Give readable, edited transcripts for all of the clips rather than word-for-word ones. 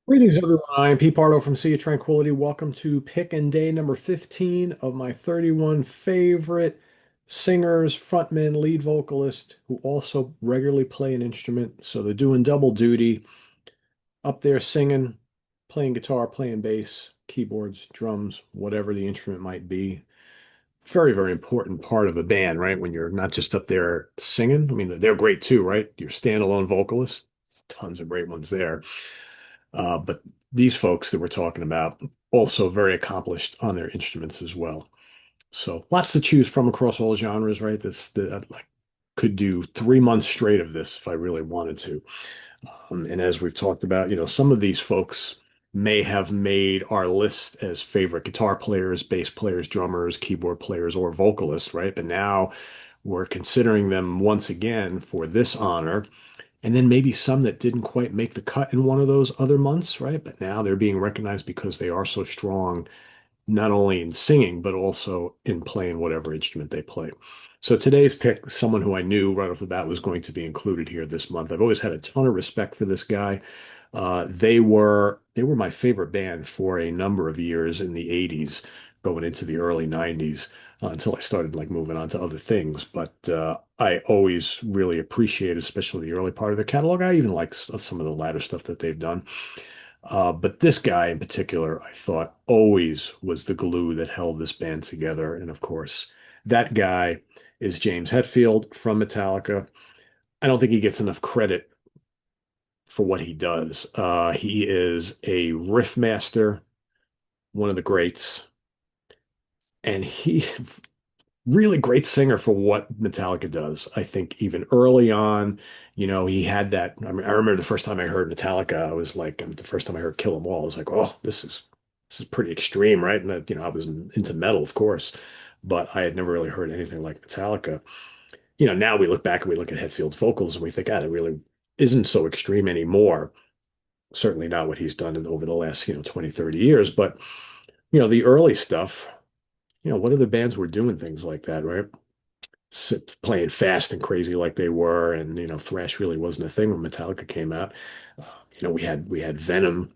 Greetings, everyone. I am Pete Pardo from Sea of Tranquility. Welcome to pick and day number 15 of my 31 favorite singers, frontmen, lead vocalists who also regularly play an instrument. So they're doing double duty up there singing, playing guitar, playing bass, keyboards, drums, whatever the instrument might be. Very, very important part of a band, right? When you're not just up there singing. I mean, they're great too, right? You're standalone vocalists, tons of great ones there. But these folks that we're talking about also very accomplished on their instruments as well. So lots to choose from across all genres, right? This that I like could do 3 months straight of this if I really wanted to. And as we've talked about, some of these folks may have made our list as favorite guitar players, bass players, drummers, keyboard players, or vocalists, right? But now we're considering them once again for this honor and then maybe some that didn't quite make the cut in one of those other months, right? But now they're being recognized because they are so strong, not only in singing, but also in playing whatever instrument they play. So today's pick, someone who I knew right off the bat was going to be included here this month. I've always had a ton of respect for this guy. They were my favorite band for a number of years in the 80s, going into the early 90s, until I started like moving on to other things. But I always really appreciate, especially the early part of their catalog. I even like some of the latter stuff that they've done. But this guy in particular, I thought always was the glue that held this band together. And of course, that guy is James Hetfield from Metallica. I don't think he gets enough credit for what he does. He is a riff master, one of the greats, and he really great singer for what Metallica does. I think even early on, he had that. I mean, I remember the first time I heard Metallica, I was like, the first time I heard Kill 'Em All, I was like, oh, this is pretty extreme, right? And I was into metal, of course, but I had never really heard anything like Metallica. Now we look back and we look at Hetfield's vocals and we think, ah, that really isn't so extreme anymore. Certainly not what he's done over the last, 20, 30 years. But, the early stuff, what other bands were doing things like that, right? Playing fast and crazy like they were, and thrash really wasn't a thing when Metallica came out. We had Venom,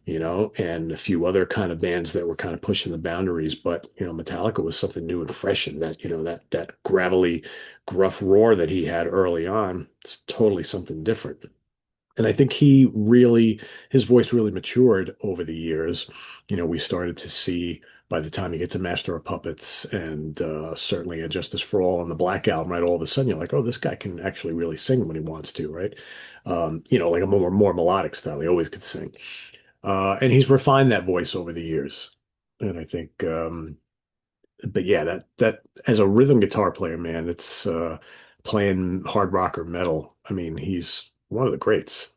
and a few other kind of bands that were kind of pushing the boundaries, but Metallica was something new and fresh, and that gravelly, gruff roar that he had early on, it's totally something different. And I think his voice really matured over the years. We started to see by the time you get to Master of Puppets and certainly a Justice for All on the Black Album, right? All of a sudden you're like, oh, this guy can actually really sing when he wants to, right? Like a more melodic style. He always could sing. And he's refined that voice over the years. And I think, but yeah, that as a rhythm guitar player, man, it's playing hard rock or metal. I mean, he's one of the greats,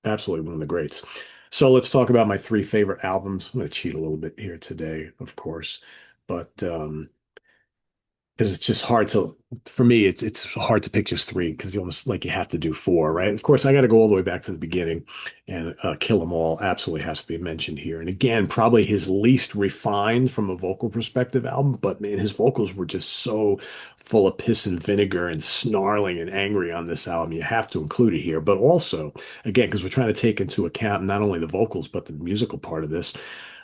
absolutely one of the greats. So let's talk about my three favorite albums. I'm going to cheat a little bit here today, of course, but because it's just hard to, for me, it's hard to pick just three because you almost like you have to do four, right? Of course, I got to go all the way back to the beginning, and Kill 'Em All absolutely has to be mentioned here. And again, probably his least refined from a vocal perspective album, but man, his vocals were just so full of piss and vinegar and snarling and angry on this album. You have to include it here, but also, again, because we're trying to take into account not only the vocals but the musical part of this.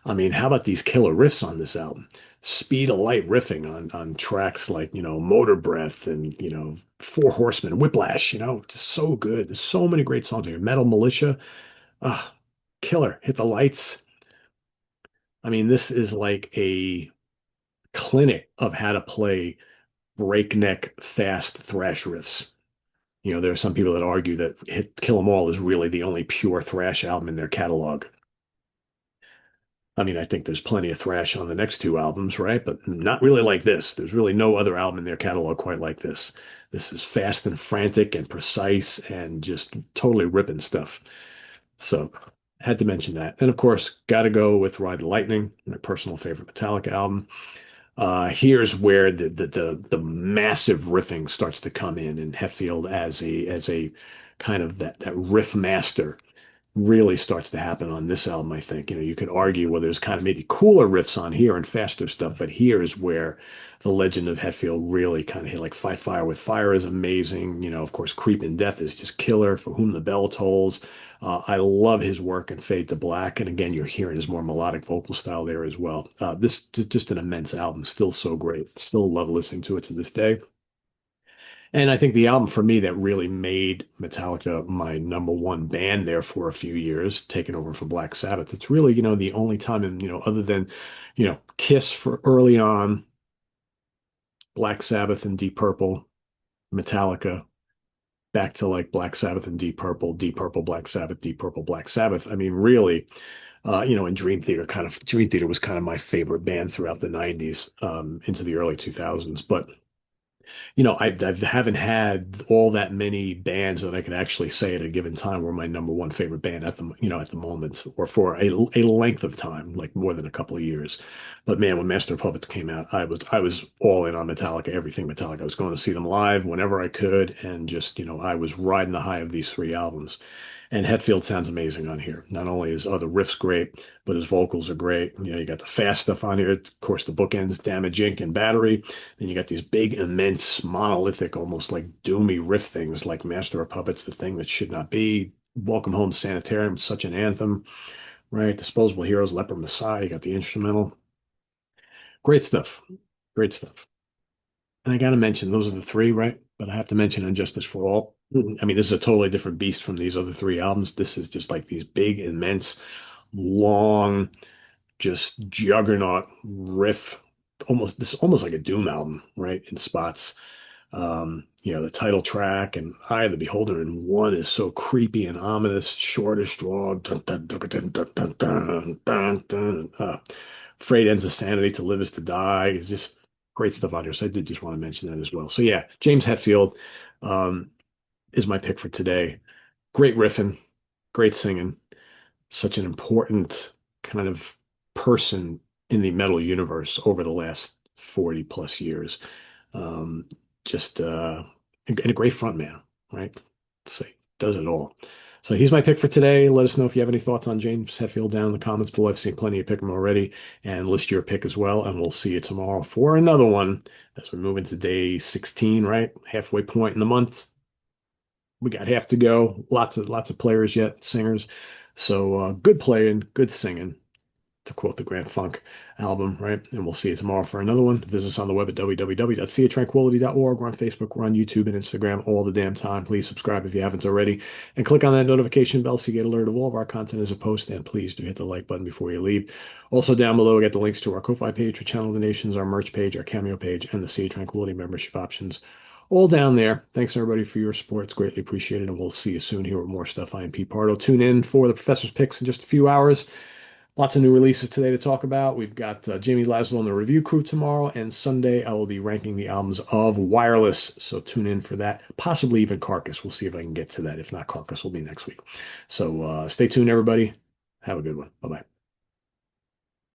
I mean, how about these killer riffs on this album? Speed of light riffing on tracks like, Motor Breath and, Four Horsemen, Whiplash, just so good. There's so many great songs here. Metal Militia, ah, killer. Hit the Lights. I mean, this is like a clinic of how to play breakneck, fast thrash riffs. There are some people that argue that Kill 'Em All is really the only pure thrash album in their catalog. I mean, I think there's plenty of thrash on the next two albums, right? But not really like this. There's really no other album in their catalog quite like this. This is fast and frantic and precise and just totally ripping stuff. So had to mention that. And of course, got to go with Ride the Lightning, my personal favorite Metallica album. Here's where the massive riffing starts to come in Hetfield as a kind of that riff master really starts to happen on this album, I think. You could argue, well, there's kind of maybe cooler riffs on here and faster stuff, but here is where the legend of Hetfield really kind of hit. Like Fight Fire with Fire is amazing. Of course, Creep in Death is just killer. For Whom the Bell Tolls. I love his work in Fade to Black. And again, you're hearing his more melodic vocal style there as well. This is just an immense album, still so great. Still love listening to it to this day. And I think the album for me that really made Metallica my number one band there for a few years, taking over from Black Sabbath. It's really, the only time in, other than, Kiss for early on, Black Sabbath and Deep Purple, Metallica, back to like Black Sabbath and Deep Purple, Black Sabbath, Deep Purple, Black Sabbath. I mean, really, and Dream Theater was kind of my favorite band throughout the 90s, into the early 2000s. But I haven't had all that many bands that I could actually say at a given time were my number one favorite band at the moment, or for a length of time, like more than a couple of years. But man, when Master of Puppets came out, I was all in on Metallica, everything Metallica. I was going to see them live whenever I could, and just, I was riding the high of these three albums. And Hetfield sounds amazing on here. Not only is the riffs great, but his vocals are great. You got the fast stuff on here. Of course, the bookends, Damage Inc. and Battery. Then you got these big, immense, monolithic, almost like doomy riff things like Master of Puppets, The Thing That Should Not Be. Welcome Home Sanitarium, such an anthem, right? Disposable Heroes, Leper Messiah. You got the instrumental. Great stuff. Great stuff. And I got to mention, those are the three, right? But I have to mention Injustice for All. I mean, this is a totally different beast from these other three albums. This is just like these big, immense, long, just juggernaut riff. Almost like a Doom album, right? In spots. The title track and Eye of the Beholder in one is so creepy and ominous. Shortest draw. Dun, dun, dun, dun, dun, dun, dun, dun, dun. Afraid ends of sanity to live is to die. It's just great stuff on here. So I did just want to mention that as well. So yeah, James Hetfield um, is my pick for today. Great riffing, great singing, such an important kind of person in the metal universe over the last 40 plus years. Um, just and a great front man, right? So he does it all. So he's my pick for today. Let us know if you have any thoughts on James Hetfield down in the comments below. I've seen plenty of pick him already, and list your pick as well. And we'll see you tomorrow for another one as we move into day 16, right? Halfway point in the month. We got half to go. Lots of players yet, singers. So good playing, good singing, to quote the Grand Funk album, right? And we'll see you tomorrow for another one. Visit us on the web at www.seatranquility.org. We're on Facebook, we're on YouTube and Instagram all the damn time. Please subscribe if you haven't already, and click on that notification bell so you get alerted of all of our content as a post. And please do hit the like button before you leave. Also down below, we got the links to our Ko-Fi page for channel donations, our merch page, our Cameo page, and the Sea Tranquility membership options. All down there. Thanks everybody for your support. It's greatly appreciated, and we'll see you soon here with more stuff. I am Pete Pardo. Tune in for the Professor's Picks in just a few hours. Lots of new releases today to talk about. We've got Jamie Laszlo and the review crew tomorrow, and Sunday I will be ranking the albums of Wireless. So tune in for that. Possibly even Carcass. We'll see if I can get to that. If not, Carcass will be next week. So stay tuned, everybody. Have a good one. Bye bye.